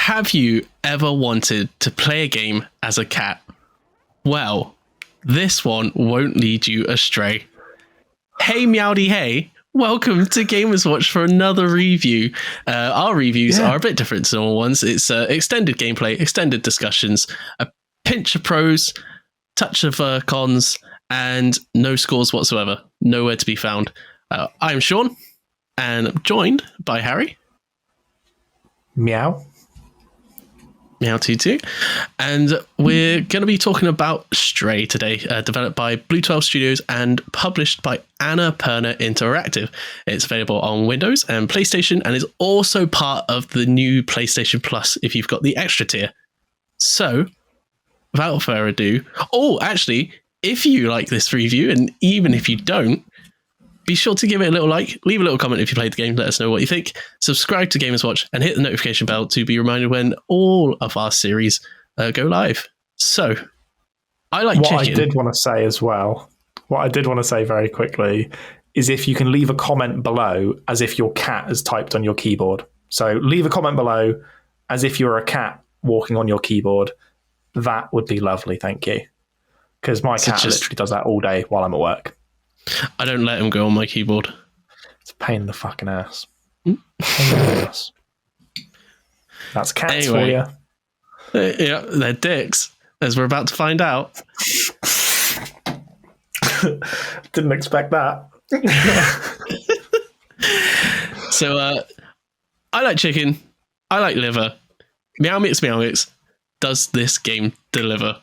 Have you ever wanted to play a game as a cat? Well, this one won't lead you astray. Hey meowdy hey, welcome to Gamers Watch for another review. Our reviews are a bit different to normal ones. It's extended gameplay, extended discussions, a pinch of pros, touch of cons, and no scores whatsoever. Nowhere to be found. I'm Shaun, and I'm joined by Harry. Meow. Meow too. And we're going to be talking about Stray today, developed by BlueTwelve Studios and published by Annapurna Interactive. It's available on Windows and PlayStation, and is also part of the new PlayStation Plus if you've got the extra tier. So, without further ado, actually, if you like this review, and even if you don't, be sure to give it a little like, leave a little comment if you played the game, let us know what you think, subscribe to Gamers Watch, and hit the notification bell to be reminded when all of our series go live. So, I like chicken. What I did want to say as well, very quickly, is if you can leave a comment below as if your cat has typed on your keyboard. So leave a comment below as if you're a cat walking on your keyboard. That would be lovely, thank you. Because my cat literally does that all day while I'm at work. I don't let him go on my keyboard. It's a pain in the fucking ass. That's cats for you. Yeah, they're dicks, as we're about to find out. Didn't expect that. So, I like chicken. I like liver. Meow mix, meow mix. Does this game deliver?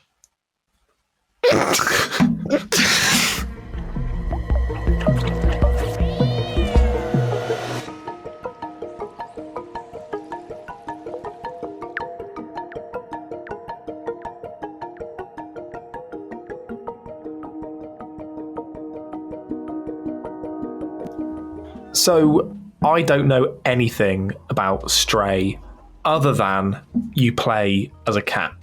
So, I don't know anything about Stray other than you play as a cat.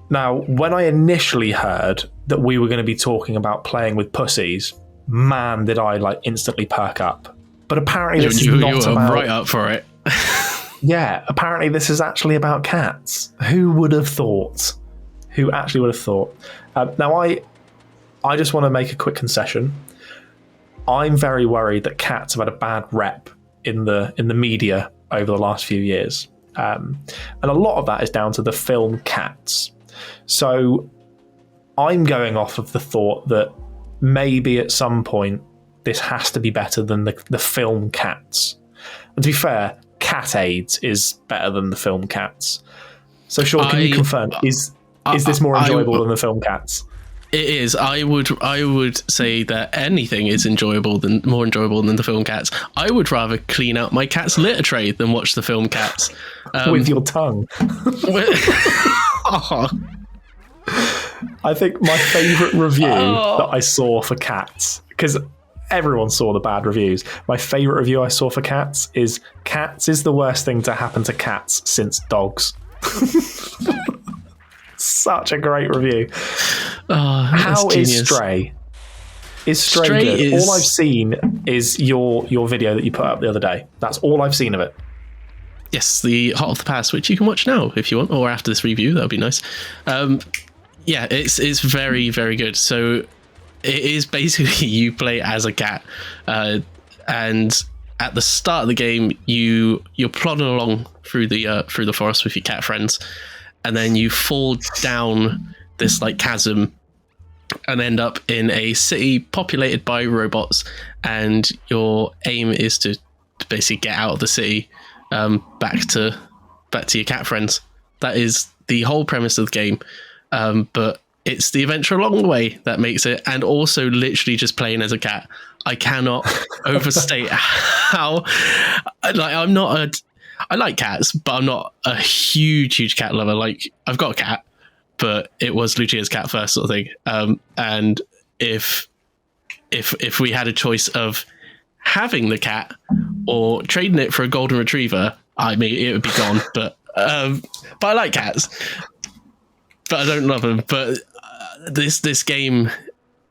Now, when I initially heard that we were going to be talking about playing with pussies, man, did I instantly perk up. But apparently this is not you were about... right up for it. Yeah, apparently this is actually about cats. Who would have thought? Who actually would have thought? Now, I just want to make a quick concession. I'm very worried that cats have had a bad rep in the media over the last few years. And a lot of that is down to the film Cats. So I'm going off of the thought that maybe at some point this has to be better than the film Cats. And to be fair, Cat AIDS is better than the film Cats. So Shaun, can you confirm, is this more enjoyable than the film Cats? It is. I would say that anything is more enjoyable than the film Cats. I would rather clean out my cat's litter tray than watch the film Cats. With your tongue. I think my favourite review that I saw for Cats, because everyone saw the bad reviews, my favourite review I saw for Cats is the worst thing to happen to cats since dogs. Such a great review. How is Stray? Is Stray good? All I've seen is your video that you put up the other day. That's all I've seen of it. Yes, the Hot of the Past, which you can watch now if you want, or after this review. That would be nice. Yeah, it's very, very good. So it is basically you play as a cat, and at the start of the game, you're plodding along through the forest with your cat friends, and then you fall down this chasm and end up in a city populated by robots, and your aim is to basically get out of the city, back to your cat friends. That is the whole premise of the game, but it's the adventure along the way that makes it, and also literally just playing as a cat. I cannot overstate how I like cats, but I'm not a huge cat lover. I've got a cat, but it was Lucia's cat first, sort of thing. And if we had a choice of having the cat or trading it for a golden retriever, I mean, it would be gone. But I like cats, but I don't love them. But this game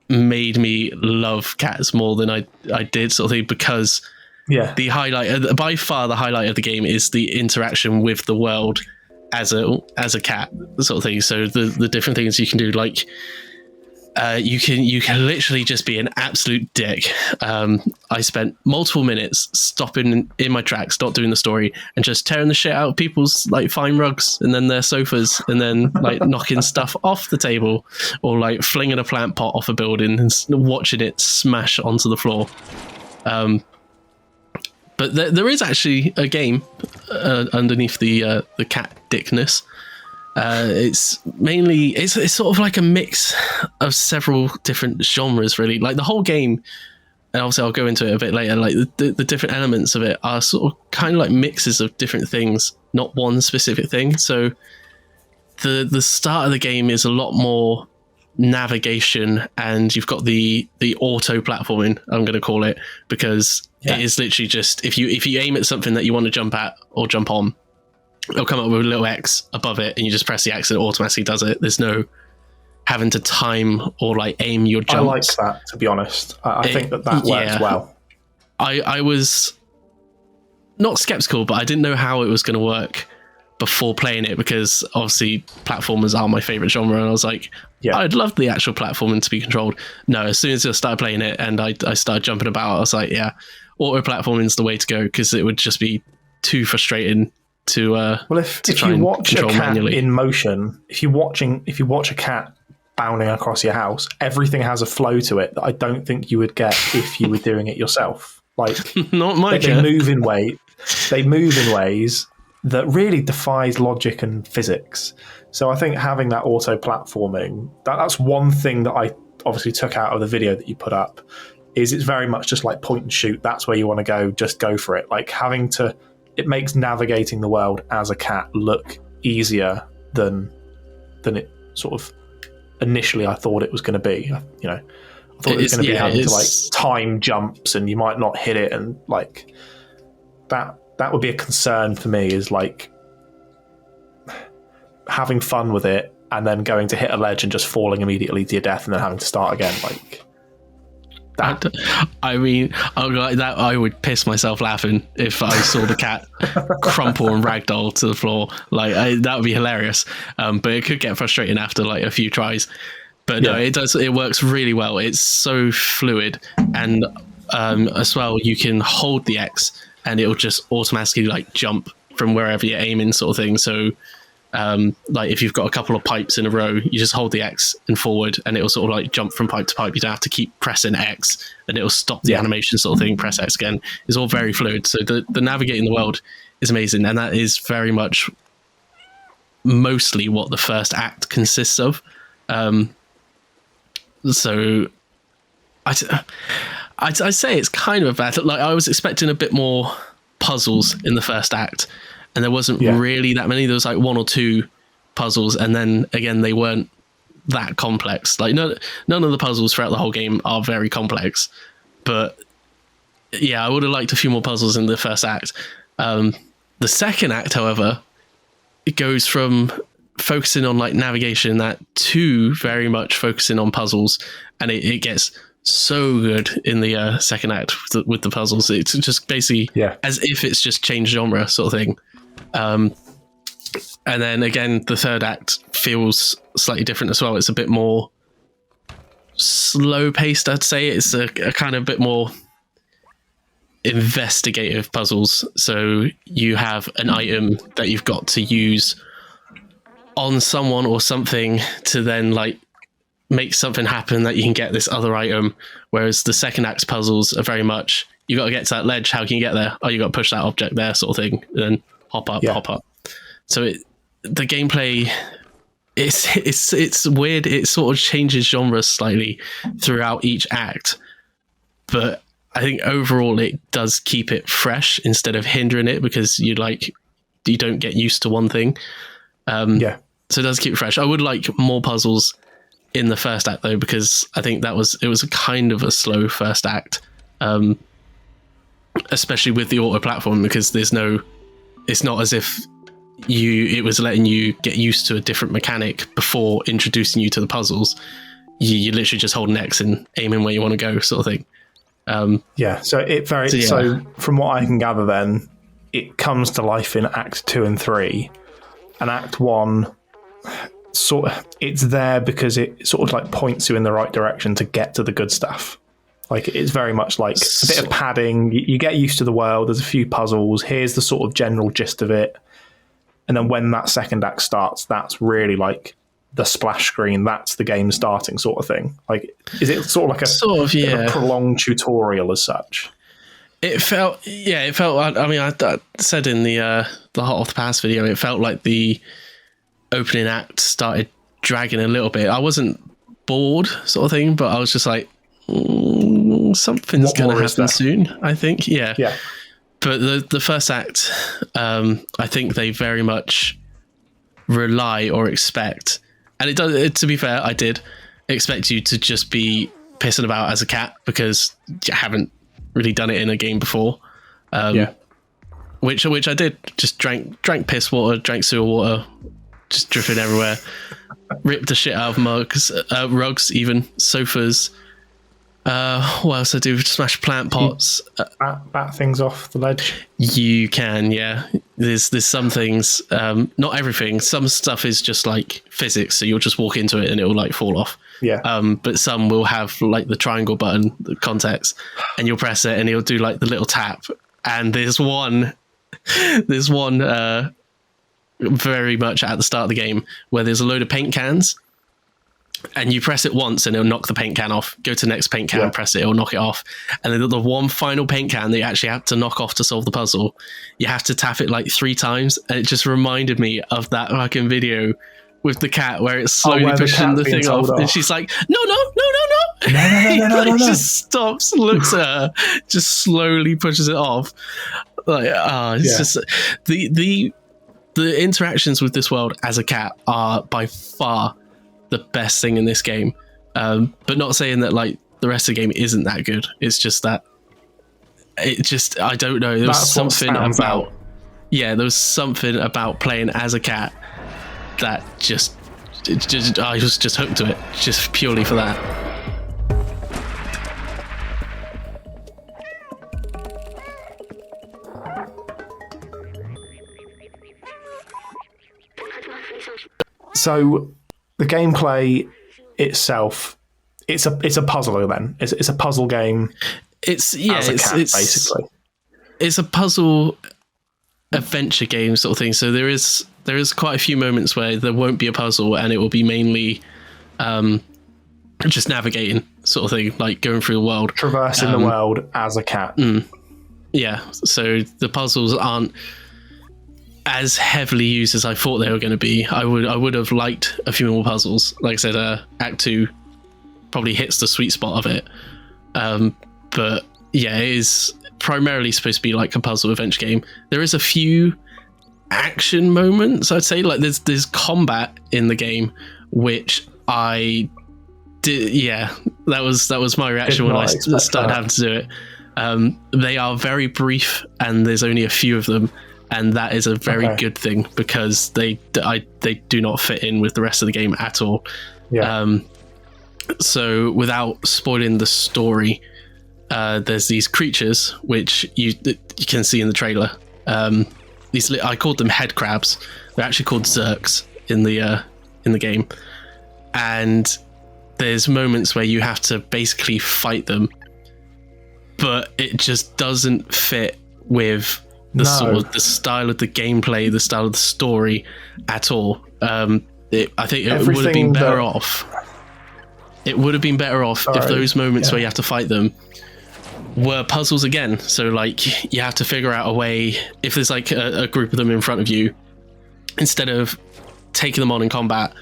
made me love cats more than I did, sort of thing, because Yeah. the highlight, by far the highlight of the game, is the interaction with the world as a cat sort of thing. So the different things you can do, like you can literally just be an absolute dick. I spent multiple minutes stopping in my tracks, not doing the story, and just tearing the shit out of people's like fine rugs and then their sofas, and then like knocking stuff off the table, or like flinging a plant pot off a building and watching it smash onto the floor. But there is actually a game underneath the cat dickness. It's mainly it's sort of like a mix of several different genres, really. Like the whole game, and obviously I'll go into it a bit later. Like the different elements of it are sort of kind of like mixes of different things, not one specific thing. So the start of the game is a lot more navigation, and you've got the auto platforming, I'm going to call it, because it is literally just if you aim at something that you want to jump at or jump on, it'll come up with a little X above it, and you just press the X and it automatically does it. There's no having to time or like aim your jumps. I like that, to be honest. I think that works well. I was not skeptical, but I didn't know how it was going to work before playing it, because obviously platformers are my favorite genre, and I was like, I'd love the actual platforming to be controlled. No, as soon as I started playing it and I started jumping about, I was like, auto platforming is the way to go, because it would just be too frustrating to if you watch a cat manually in motion, if you watch a cat bounding across your house, everything has a flow to it that I don't think you would get if you were doing it yourself. Like not my they move in ways that really defies logic and physics. So I think having that auto platforming, that's one thing that I obviously took out of the video that you put up, is it's very much just like point and shoot. That's where you want to go, just go for it. Like it makes navigating the world as a cat look easier than it sort of initially I thought it was going to be. I thought it was going to be having to like time jumps, and you might not hit it, and like that would be a concern for me, is like having fun with it and then going to hit a ledge and just falling immediately to your death and then having to start again. Like that. I mean, I would piss myself laughing if I saw the cat crumple and ragdoll to the floor. Like that would be hilarious. But it could get frustrating after like a few tries. But no, it does. It works really well. It's so fluid, and as well, you can hold the X and it'll just automatically like jump from wherever you're aiming, sort of thing. So like if you've got a couple of pipes in a row, you just hold the X and forward, and it'll sort of like jump from pipe to pipe. You don't have to keep pressing X, and it'll stop the animation, sort of thing. Press X again. It's all very fluid. So the navigating the world is amazing, and that is very much mostly what the first act consists of. So I'd say it's kind of a bad. Like I was expecting a bit more puzzles in the first act, and there wasn't really that many. There was like one or two puzzles, and then again they weren't that complex. Like none of the puzzles throughout the whole game are very complex, but yeah, I would have liked a few more puzzles in the first act. The second act, however, it goes from focusing on like navigation that to very much focusing on puzzles, and it gets so good in the second act with the puzzles. It's just basically as if it's just changed genre, sort of thing. And then again, the third act feels slightly different as well. It's a bit more slow paced, I'd say. It's a kind of bit more investigative puzzles. So you have an item that you've got to use on someone or something to then like make something happen that you can get this other item, whereas the second act's puzzles are very much you got to get to that ledge. How can you get there? Oh, you got to push that object there, sort of thing, and then hop up. So the gameplay, it's weird. It sort of changes genres slightly throughout each act, but I think overall it does keep it fresh instead of hindering it, because you don't get used to one thing. So it does keep it fresh. I would like more puzzles in the first act though, because I think it was a kind of a slow first act, especially with the auto platform, because it's not as if it was letting you get used to a different mechanic before introducing you to the puzzles. You literally just hold an X and aiming where you want to go, sort of thing. Yeah, so from what I can gather then, it comes to life in Act 2 and 3. And Act 1, it's there because it sort of like points you in the right direction to get to the good stuff. Like, it's very much like a bit of padding. You get used to the world. There's a few puzzles. Here's the sort of general gist of it. And then when that second act starts, that's really like the splash screen. That's the game starting sort of thing. Like, is it sort of like a prolonged tutorial as such? It felt. I mean, I said in the Hot Off the Pass video, it felt like the opening act started dragging a little bit. I wasn't bored, sort of thing, but I was just like, something's going to happen soon, I think. Yeah. But the first act, I think they very much rely or expect, and it does. To be fair, I did expect you to just be pissing about as a cat because you haven't really done it in a game before. Which I did. Just drank piss water, drank sewer water, just dripping everywhere. Ripped the shit out of mugs, rugs, even sofas. What else I do? Smash plant pots. Bat things off the ledge. You can, yeah. There's some things, not everything. Some stuff is just like physics, so you'll just walk into it and it will like fall off. Yeah. But some will have like the triangle button, the context, and you'll press it and it'll do like the little tap. And there's one very much at the start of the game where there's a load of paint cans. And you press it once and it'll knock the paint can off. Go to the next paint can, press it, it'll knock it off. And then the one final paint can that you actually have to knock off to solve the puzzle, you have to tap it like 3 times. And it just reminded me of that fucking video with the cat where it's slowly pushing the thing off. And she's like, no. He just stops, looks at her, just slowly pushes it off. Like, it's just the interactions with this world as a cat are by far the best thing in this game, but not saying that like the rest of the game isn't that good. It's just that I don't know, there was something about there was something about playing as a cat that I was just hooked to it just purely for that. So the gameplay itself, it's a puzzler then. It's a puzzle game. Basically. It's a puzzle adventure game sort of thing. So there is quite a few moments where there won't be a puzzle and it will be mainly just navigating sort of thing, like going through the world. Traversing the world as a cat. Yeah. So the puzzles aren't as heavily used as I thought they were going to be. I would have liked a few more puzzles. Like I said, Act 2 probably hits the sweet spot of it. But yeah, it is primarily supposed to be like a puzzle adventure game. There is a few action moments, I'd say. Like there's combat in the game, which I did. Yeah, that was my reaction when I started having to do it. They are very brief, and there's only a few of them. And that is a very good thing because they do not fit in with the rest of the game at all. Yeah. So without spoiling the story, there's these creatures which you can see in the trailer. I called them head crabs. They're actually called zerks in the game. And there's moments where you have to basically fight them, but it just doesn't fit with the style of the gameplay, the style of the story at all. I think it would have been better off. It would have been better off if those moments where you have to fight them were puzzles again. So like you have to figure out a way, if there's like a group of them in front of you, instead of taking them on in combat,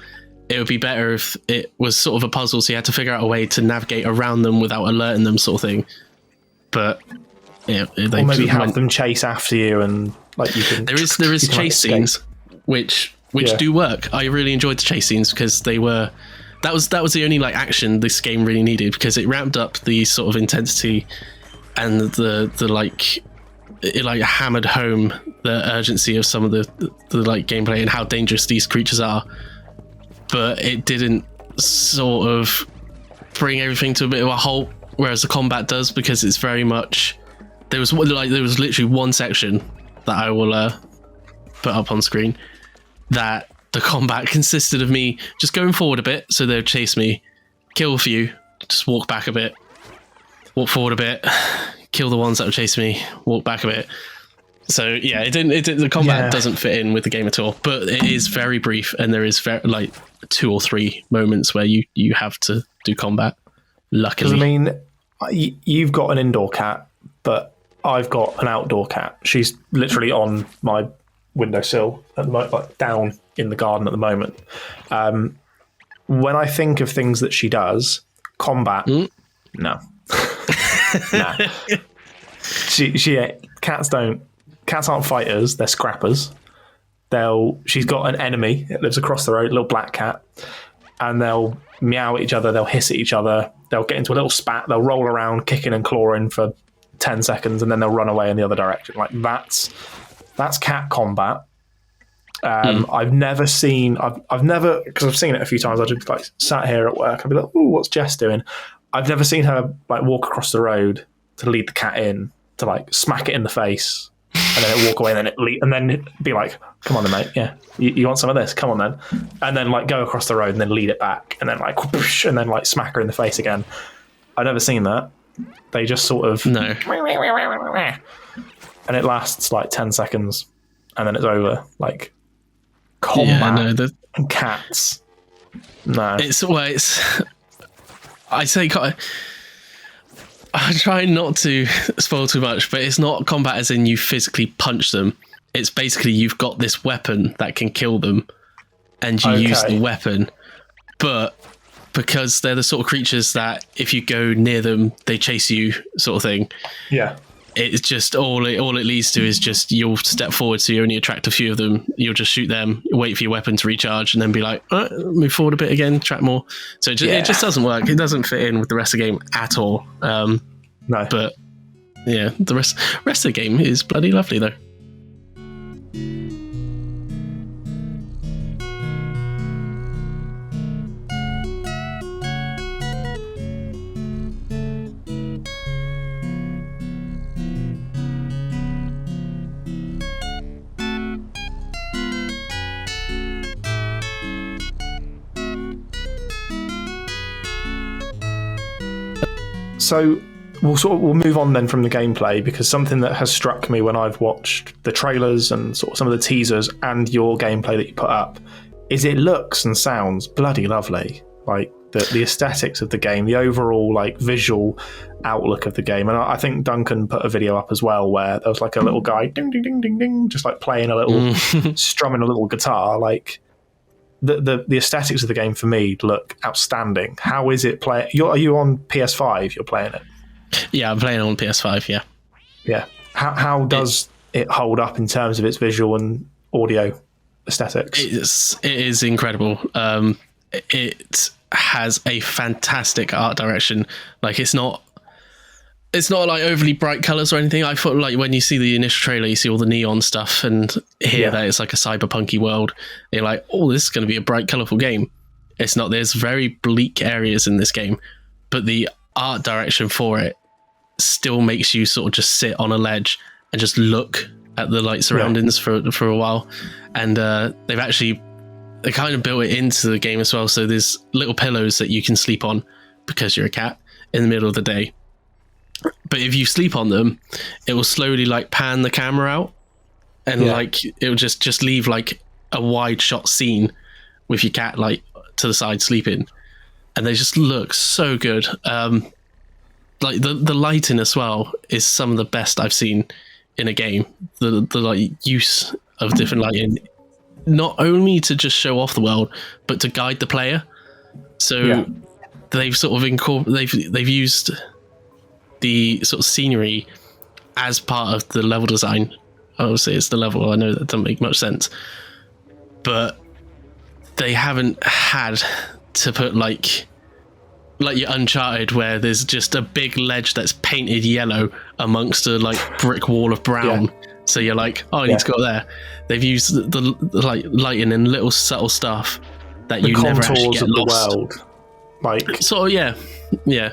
it would be better if it was sort of a puzzle, so you had to figure out a way to navigate around them without alerting them, sort of thing. But yeah, or maybe have them chase after you, and like you can. There is chase scenes which do work. I really enjoyed the chase scenes because they were. That was the only like action this game really needed, because it ramped up the sort of intensity and the like. It like hammered home the urgency of some of the like gameplay and how dangerous these creatures are, but it didn't sort of bring everything to a bit of a halt whereas the combat does, because it's very much there was literally one section that I will put up on screen that the combat consisted of me just going forward a bit, so they would chase me, kill a few, just walk back a bit, walk forward a bit, kill the ones that would chase me, walk back a bit. So yeah, the combat doesn't fit in with the game at all, but it is very brief, and there is like 2 or 3 moments where you have to do combat. Luckily, I mean, you've got an indoor cat, but I've got an outdoor cat. She's literally on my windowsill at the moment, like down in the garden at the moment. When I think of things that she does, combat, no. Nah. Cats aren't fighters, they're scrappers. She's got an enemy that lives across the road, a little black cat, and they'll meow at each other, they'll hiss at each other, they'll get into a little spat, they'll roll around kicking and clawing for 10 seconds, and then they'll run away in the other direction. Like that's cat combat. I've never, because I've seen it a few times, I've just like sat here at work, I'd be like, oh, what's Jess doing? I've never seen her like walk across the road to lead the cat in, to like smack it in the face, and then it walk away, and then be like, come on then, mate, yeah, you want some of this, come on then, and then like go across the road and then lead it back, and then like whoosh, and then like smack her in the face again. I've never seen that. They just sort of no, and it lasts like 10 seconds, and then it's over. Like combat and cats. No, I try not to spoil too much, but it's not combat as in you physically punch them. It's basically you've got this weapon that can kill them, and you use the weapon. But because they're the sort of creatures that if you go near them, they chase you, sort of thing. Yeah. It's just all it leads to is just you'll step forward, so you only attract a few of them. You'll just shoot them, wait for your weapon to recharge, and then be like, move forward a bit again, attract more. So it just doesn't work. It doesn't fit in with the rest of the game at all. No. But yeah, the rest of the game is bloody lovely though. So we'll move on then from the gameplay, because something that has struck me when I've watched the trailers and sort of some of the teasers and your gameplay that you put up is it looks and sounds bloody lovely. Like the aesthetics of the game, the overall like visual outlook of the game. And I think Duncan put a video up as well where there was like a little guy ding ding ding ding ding just like playing a little strumming a little guitar. Like the aesthetics of the game for me look outstanding. How is it play? Are you on PS5? You're playing it? Yeah, I'm playing on PS5. Yeah. Yeah. How does it hold up in terms of its visual and audio aesthetics? It is incredible. It has a fantastic art direction. Like it's not like overly bright colors or anything. I thought like when you see the initial trailer, you see all the neon stuff and hear that it's like a cyberpunky world. You're like, oh, this is going to be a bright, colorful game. It's not. There's very bleak areas in this game, but the art direction for it still makes you sort of just sit on a ledge and just look at the like surroundings for a while. And they kind of built it into the game as well. So there's little pillows that you can sleep on because you're a cat in the middle of the day. But if you sleep on them, it will slowly like pan the camera out, and like it will just leave like a wide shot scene with your cat like to the side sleeping, and they just look so good. Like the lighting as well is some of the best I've seen in a game. The like use of different lighting, not only to just show off the world, but to guide the player. So they've sort of they've used the sort of scenery as part of the level design. Obviously it's the level, I know that doesn't make much sense, but they haven't had to put like your Uncharted where there's just a big ledge that's painted yellow amongst a like brick wall of brown. So you're like, oh, I need to go there. They've used the like lighting and little subtle stuff that you never actually get lost. The world, like sort of, yeah.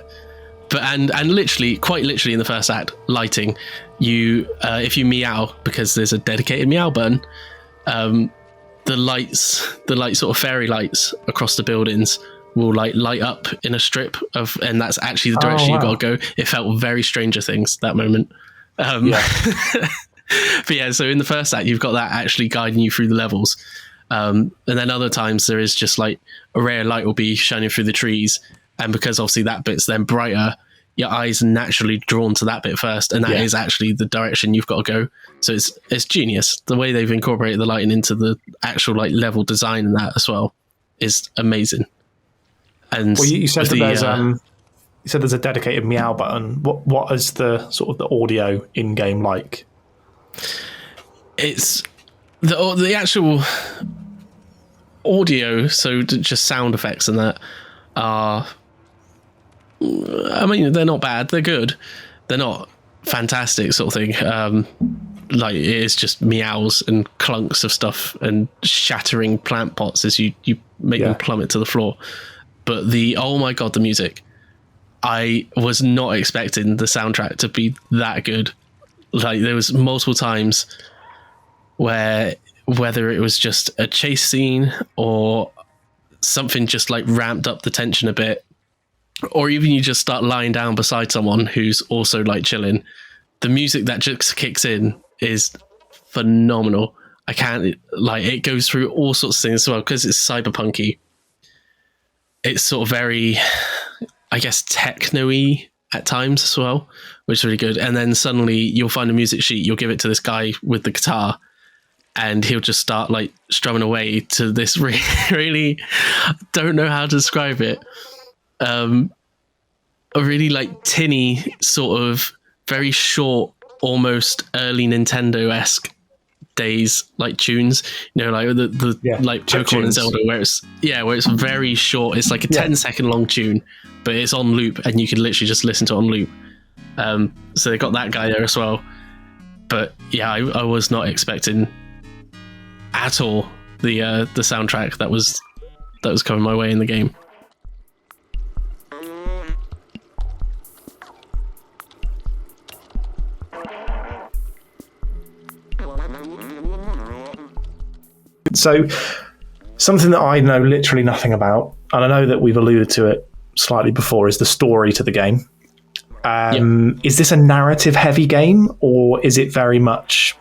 but and literally, quite literally, in the first act, lighting. You if you meow, because there's a dedicated meow button, the lights, sort of fairy lights across the buildings will light up in a strip of, and that's actually the direction you got to go. It felt very Stranger Things that moment. But yeah, so in the first act, you've got that actually guiding you through the levels. And then other times there is just like a ray of light will be shining through the trees. And because obviously that bit's then brighter, your eyes are naturally drawn to that bit first. And that is actually the direction you've got to go. So it's genius. The way they've incorporated the lighting into the actual like level design and that as well is amazing. And well, you said that you said there's a dedicated meow button. What is the sort of the audio in game like? It's the actual audio, so just sound effects and that are, I mean, they're not bad, they're good, they're not fantastic sort of thing. Like it is just meows and clunks of stuff and shattering plant pots as you make them plummet to the floor. But oh my god, the music, I was not expecting the soundtrack to be that good. Like there was multiple times where, whether it was just a chase scene or something just like ramped up the tension a bit, or even you just start lying down beside someone who's also like chilling, the music that just kicks in is phenomenal. I can't, like, it goes through all sorts of things as well, because it's cyberpunky. It's sort of very, I guess, techno-y at times as well, which is really good. And then suddenly you'll find a music sheet, you'll give it to this guy with the guitar, and he'll just start like strumming away to this really don't know how to describe it. A really like tinny sort of very short, almost early Nintendo-esque days like tunes, you know, like the like Pokemon and Zelda, where it's very short. It's like a 10-second long tune, but it's on loop, and you can literally just listen to it on loop. So they got that guy there as well. But yeah, I was not expecting at all the soundtrack that was coming my way in the game. So something that I know literally nothing about, and I know that we've alluded to it slightly before, is the story to the game. Is this a narrative heavy game, or is it very much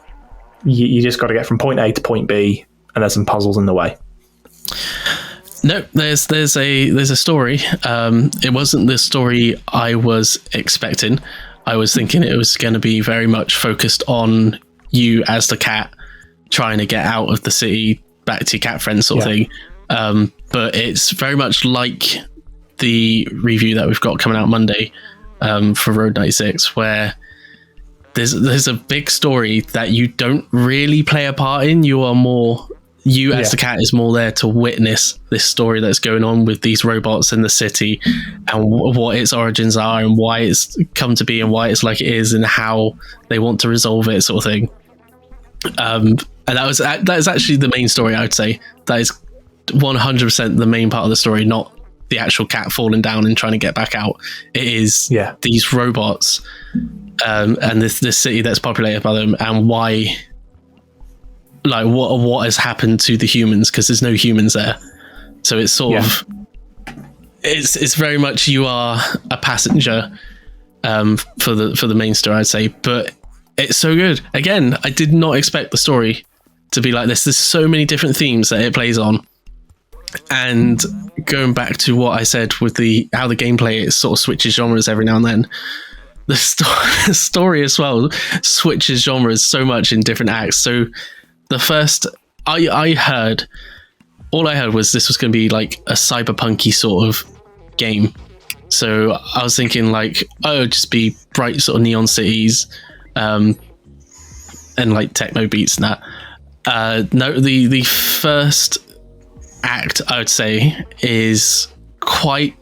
you just got to get from point A to point B and there's some puzzles in the way? No, there's a story. It wasn't the story I was expecting. I was thinking it was going to be very much focused on you as the cat trying to get out of the city back to your cat friends sort of thing. But it's very much like the review that we've got coming out Monday for Road 96, where there's a big story that you don't really play a part in. You are more, as the cat is more there to witness this story that's going on with these robots in the city, and what its origins are, and why it's come to be, and why it's like it is, and how they want to resolve it, sort of thing. And that is actually the main story. I would say that is 100% the main part of the story, not the actual cat falling down and trying to get back out. It is these robots and this city that's populated by them, and why, like what has happened to the humans, because there's no humans there. So it's sort of it's very much you are a passenger for the main story, I'd say. But it's so good. Again, I did not expect the story to be like this. There's so many different themes that it plays on. And going back to what I said with how the gameplay, it sort of switches genres every now and then. The story as well switches genres so much in different acts. So the first, all I heard was this was going to be like a cyberpunky sort of game. So I was thinking like, oh, just be bright sort of neon cities, and like techno beats and that. No, the first act, I would say, is quite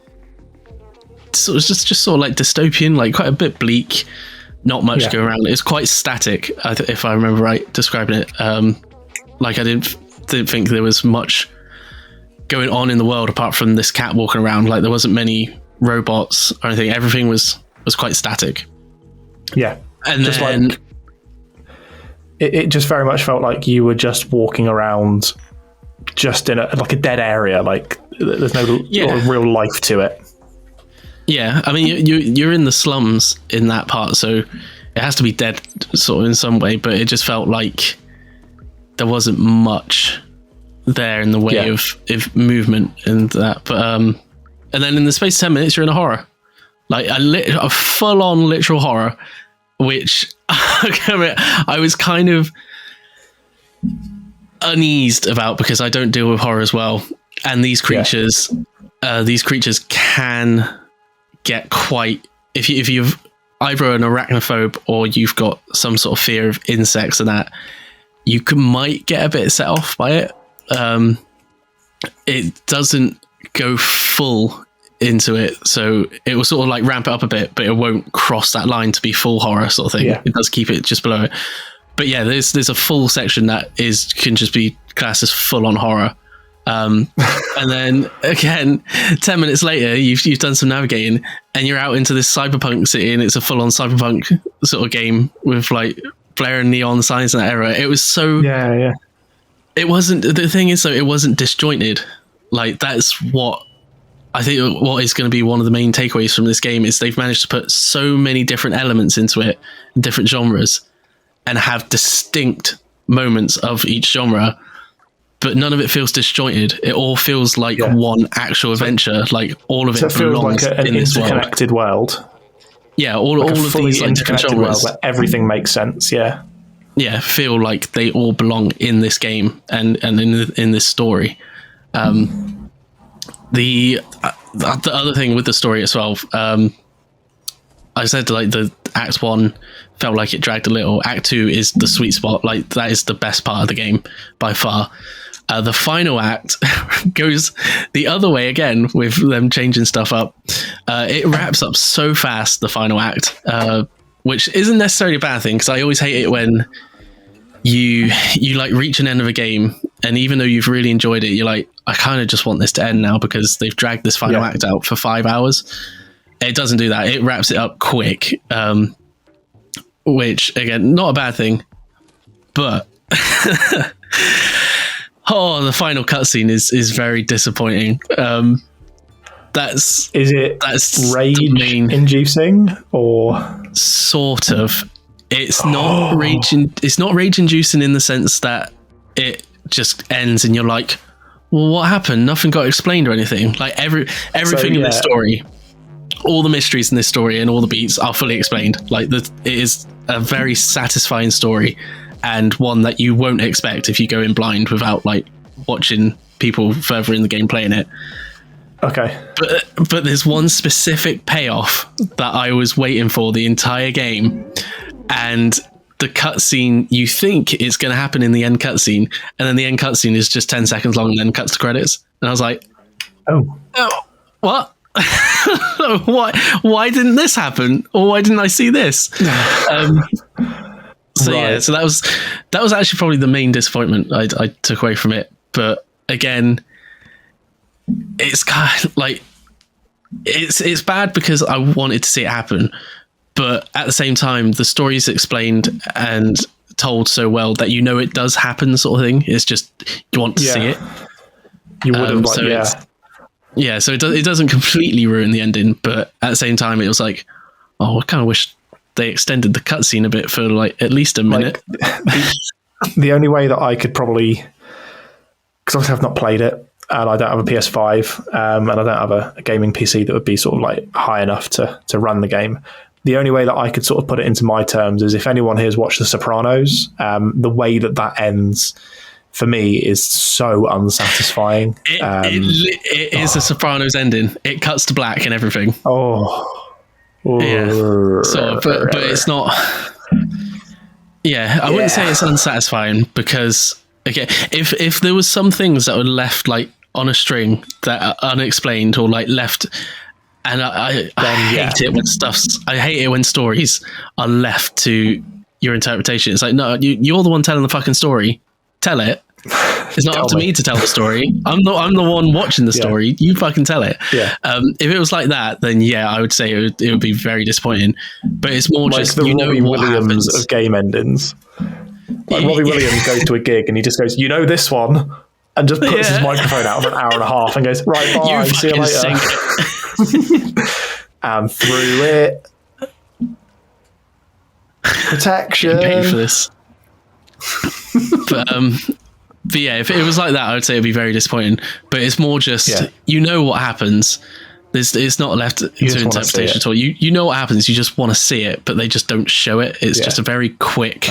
sort of just sort of like dystopian, like quite a bit bleak, not much going around. It's quite static, if I remember right describing it. Like I didn't think there was much going on in the world apart from this cat walking around. Like there wasn't many robots or anything. Everything was was quite static. Yeah. And just then like it just very much felt like you were just walking around just in a dead area. Like there's no real life to it. Yeah, I mean, you're in the slums in that part, so it has to be dead sort of in some way, but it just felt like there wasn't much there in the way of movement and that. But and then in the space of 10 minutes, you're in a horror. Like a full-on literal horror, which I was kind of uneased about because I don't deal with horror as well. And these creatures can get quite, if you've either an arachnophobe or you've got some sort of fear of insects and that, you might get a bit set off by it. It doesn't go full into it, so it will sort of like ramp it up a bit, but it won't cross that line to be full horror sort of thing. It does keep it just below it. But yeah, there's a full section that can just be classed as full on horror. And then again, 10 minutes later, you've done some navigating and you're out into this cyberpunk city, and it's a full on cyberpunk sort of game with like flaring neon signs in that era. It was so it wasn't, the thing is though, it wasn't disjointed. Like that's what I think what is going to be one of the main takeaways from this game is they've managed to put so many different elements into it, different genres, and have distinct moments of each genre, but none of it feels disjointed. It all feels like one actual adventure. Like all of it belongs like in this interconnected world. Yeah, all of these like different genres, world where everything makes sense. Yeah, feel like they all belong in this game and in this story. The other thing with the story as well, I said like the Act 1 felt like it dragged a little. Act 2 is the sweet spot. Like that is the best part of the game by far. The final act goes the other way again with them changing stuff up. It wraps up so fast, the final act, which isn't necessarily a bad thing, because I always hate it when you like reach an end of a game, and even though you've really enjoyed it, you're like, I kind of just want this to end now because they've dragged this final act out for 5 hours. It doesn't do that. It wraps it up quick, which again, not a bad thing, but the final cutscene is very disappointing. That's rage inducing or sort of. It's not rage inducing in the sense that it just ends and you're like, well, what happened? Nothing got explained or anything. Like everything in this story, all the mysteries in this story and all the beats are fully explained. Like it is a very satisfying story, and one that you won't expect if you go in blind without like watching people further in the game playing it. Okay. But there's one specific payoff that I was waiting for the entire game, and the cutscene, you think it's going to happen in the end cutscene, and then the end cutscene is just 10 seconds long and then cuts to credits. And I was like, oh what? Why didn't this happen? Or why didn't I see this? So that was actually probably the main disappointment I took away from it. But again, it's kind of like it's bad because I wanted to see it happen, but at the same time, the story's explained and told so well that it does happen, sort of thing. It's just you want to see it. You would have, so it doesn't completely ruin the ending, but at the same time, it was like, I kind of wish they extended the cutscene a bit for like at least a minute. The only way that I could probably, because obviously I've not played it, and I don't have a PS5, and I don't have a gaming PC that would be sort of like high enough to run the game. The only way that I could sort of put it into my terms is if anyone here has watched The Sopranos, the way that ends for me is so unsatisfying. It is a Sopranos ending. It cuts to black and everything. Yeah. So, but it's not. Yeah, I wouldn't say it's unsatisfying because, again, if there was some things that were left like on a string that are unexplained or like left, and I hate it when I hate it when stories are left to your interpretation. It's like, no, you're the one telling the fucking story. Tell it. It's not up to me to tell the story. I'm the one watching the story. You fucking tell it. Yeah. If it was like that, then yeah, I would say it would be very disappointing. But it's more like just the you know Robbie what Williams happens. of game endings. Like Robbie Williams goes to a gig and he just goes, "You know this one," and just puts his microphone out for an hour and a half and goes, "Right, bye, see you later." And through it, protection. Pay for this. But yeah, if it was like that, I would say it'd be very disappointing. But it's more just you know what happens. It's not left to interpretation at all. You know what happens. You just want to see it, but they just don't show it. It's just a very quick,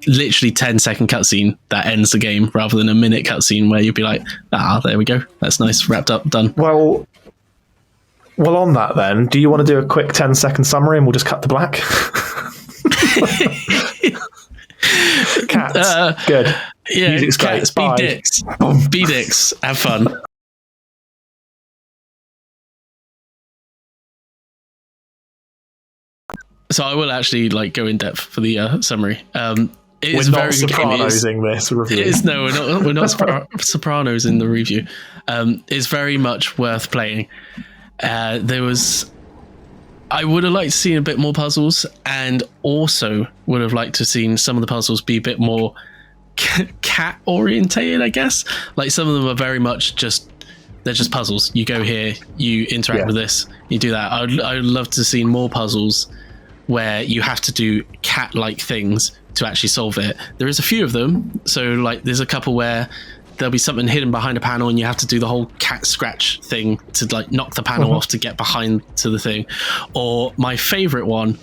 literally 10-second cutscene that ends the game, rather than a minute cutscene where you'd be like, there we go. That's nice, wrapped up, done. Well, on that then, do you want to do a quick 10-second summary and we'll just cut to black? Cats, good. Yeah, music's cats, great. Be dicks. Be dicks. Have fun. So I will actually go in depth for the summary. We're not Sopranosing this review. We're not Sopranos in the review. It's very much worth playing. I would have liked to see a bit more puzzles, and also would have liked to have seen some of the puzzles be a bit more cat orientated, I guess. Like some of them are very much they're just puzzles. You go here, you interact with this, you do that. I'd love to see more puzzles where you have to do cat-like things to actually solve it. There is a few of them. So there's a couple where there'll be something hidden behind a panel and you have to do the whole cat scratch thing to knock the panel off to get behind to the thing. Or my favorite one,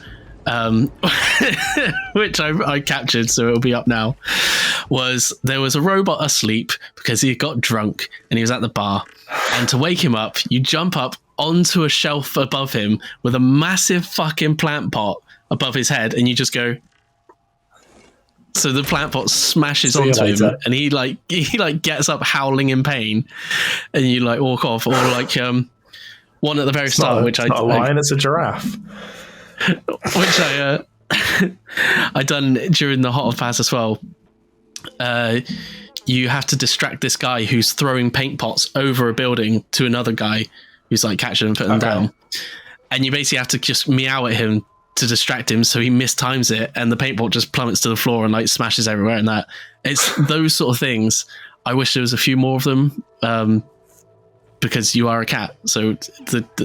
which I captured, so it'll be up now, was there was a robot asleep because he got drunk and he was at the bar. And to wake him up, you jump up onto a shelf above him with a massive fucking plant pot above his head, and you just go. So the plant pot smashes onto him, and he gets up howling in pain, and you walk off. Or one at the very start, which it's not a lion, it's a giraffe. Which I done during the Hot of Pass as well. You have to distract this guy who's throwing paint pots over a building to another guy who's catching and putting them down. And you basically have to just meow at him to distract him, so he mistimes it and the paintball just plummets to the floor and smashes everywhere. And that it's those sort of things. I wish there was a few more of them, because you are a cat, so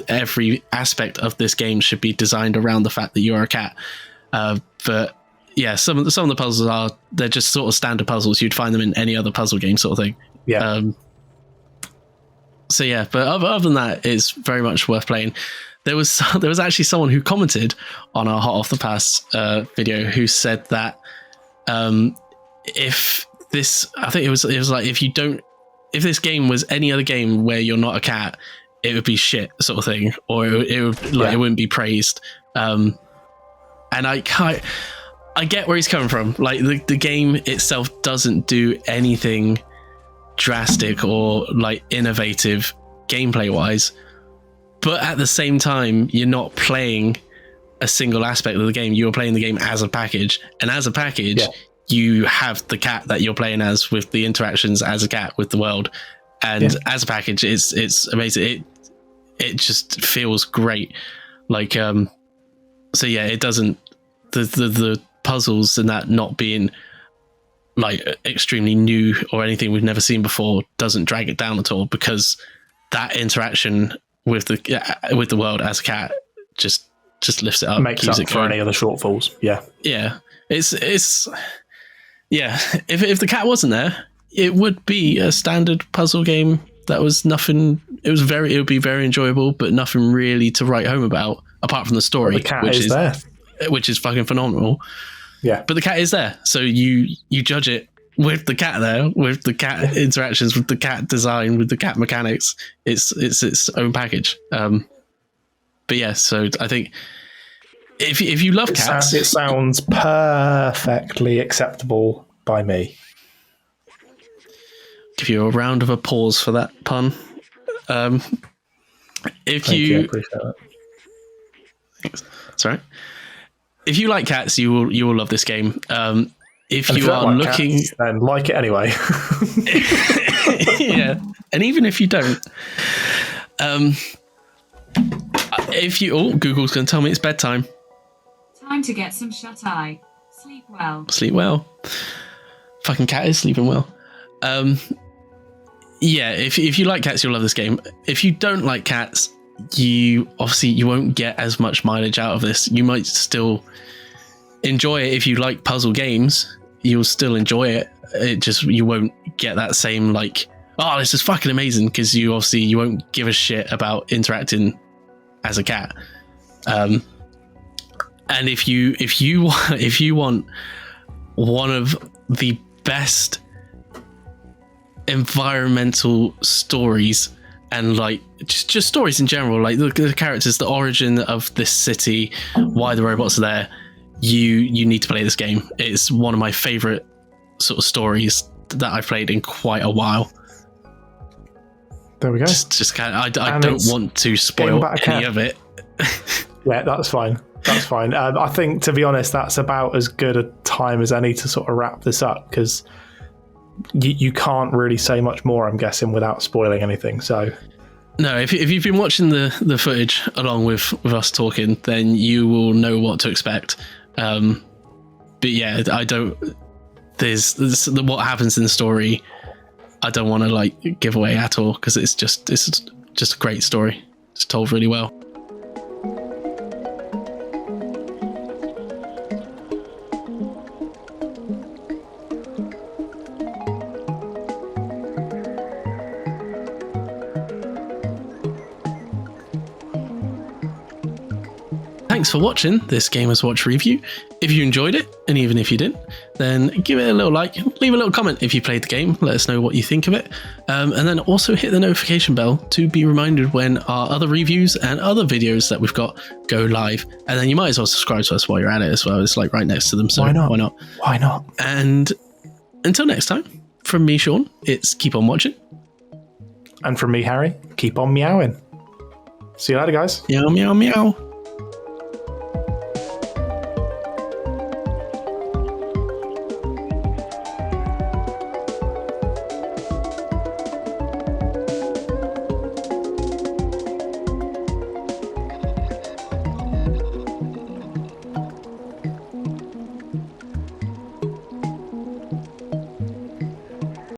every aspect of this game should be designed around the fact that you are a cat. But yeah, some of the puzzles they're just sort of standard puzzles. You'd find them in any other puzzle game sort of thing. So yeah, but other than that, it's very much worth playing. There was actually someone who commented on our Hot Off the Pass video who said that if this, I think it was if this game was any other game where you're not a cat, it would be shit sort of thing, or it wouldn't be praised. And I get where he's coming from. The game itself doesn't do anything drastic or innovative gameplay wise, but at the same time you're not playing a single aspect of the game. You're playing the game as a package, and as a package you have the cat that you're playing as, with the interactions as a cat with the world, and as a package it's amazing. It just feels great. So yeah, it doesn't, the puzzles and that not being extremely new or anything we've never seen before doesn't drag it down at all, because that interaction with the world as a cat just lifts it up, makes up for any other shortfalls. It's if the cat wasn't there, it would be a standard puzzle game that was nothing. It would be very enjoyable, but nothing really to write home about apart from the story. But the cat is there, which is fucking phenomenal. Yeah, but the cat is there, so you judge it with the cat there, with the cat interactions, with the cat design, with the cat mechanics. It's its own package. But yeah, so I think if you love cats, it sounds perfectly acceptable by me. Give you a round of applause for that pun. Thank you, I appreciate that. Sorry. If you like cats, you will love this game. if And you if don't are like looking, cats, then like it anyway. yeah, and even if you don't, if you, Google's going to tell me it's bedtime. Time to get some shut eye. Sleep well. Sleep well. Fucking cat is sleeping well. Yeah, if you like cats, you'll love this game. If you don't like cats, you won't get as much mileage out of this. You might still enjoy it. If you like puzzle games, you'll still enjoy it. You won't get that same like, oh, this is fucking amazing, because you won't give a shit about interacting as a cat. And if you want one of the best environmental stories, and like just stories in general, like the characters, the origin of this city, why the robots are there, you need to play this game. It's one of my favorite sort of stories that I've played in quite a while. There we go. Just kind of, I don't want to spoil any of it. Yeah, that's fine. That's fine. I think, to be honest, that's about as good a time as any to sort of wrap this up, because you can't really say much more, I'm guessing, without spoiling anything. So, no, if you've been watching the footage along with us talking, then you will know what to expect. But yeah, I don't. There's what happens in the story, I don't want to like give away at all, because it's just a great story. It's told really well. Thanks for watching this Gamers Watch review. If you enjoyed it, and even if you didn't, then give it a little like, leave a little comment if you played the game, let us know what you think of it, and then also hit the notification bell to be reminded when our other reviews and other videos that we've got go live. And then you might as well subscribe to us while you're at it as well. It's like right next to them, so why not? And until next time, from me, Shaun, it's keep on watching. And from me, Harry, keep on meowing. See you later, guys. Meow, meow, meow.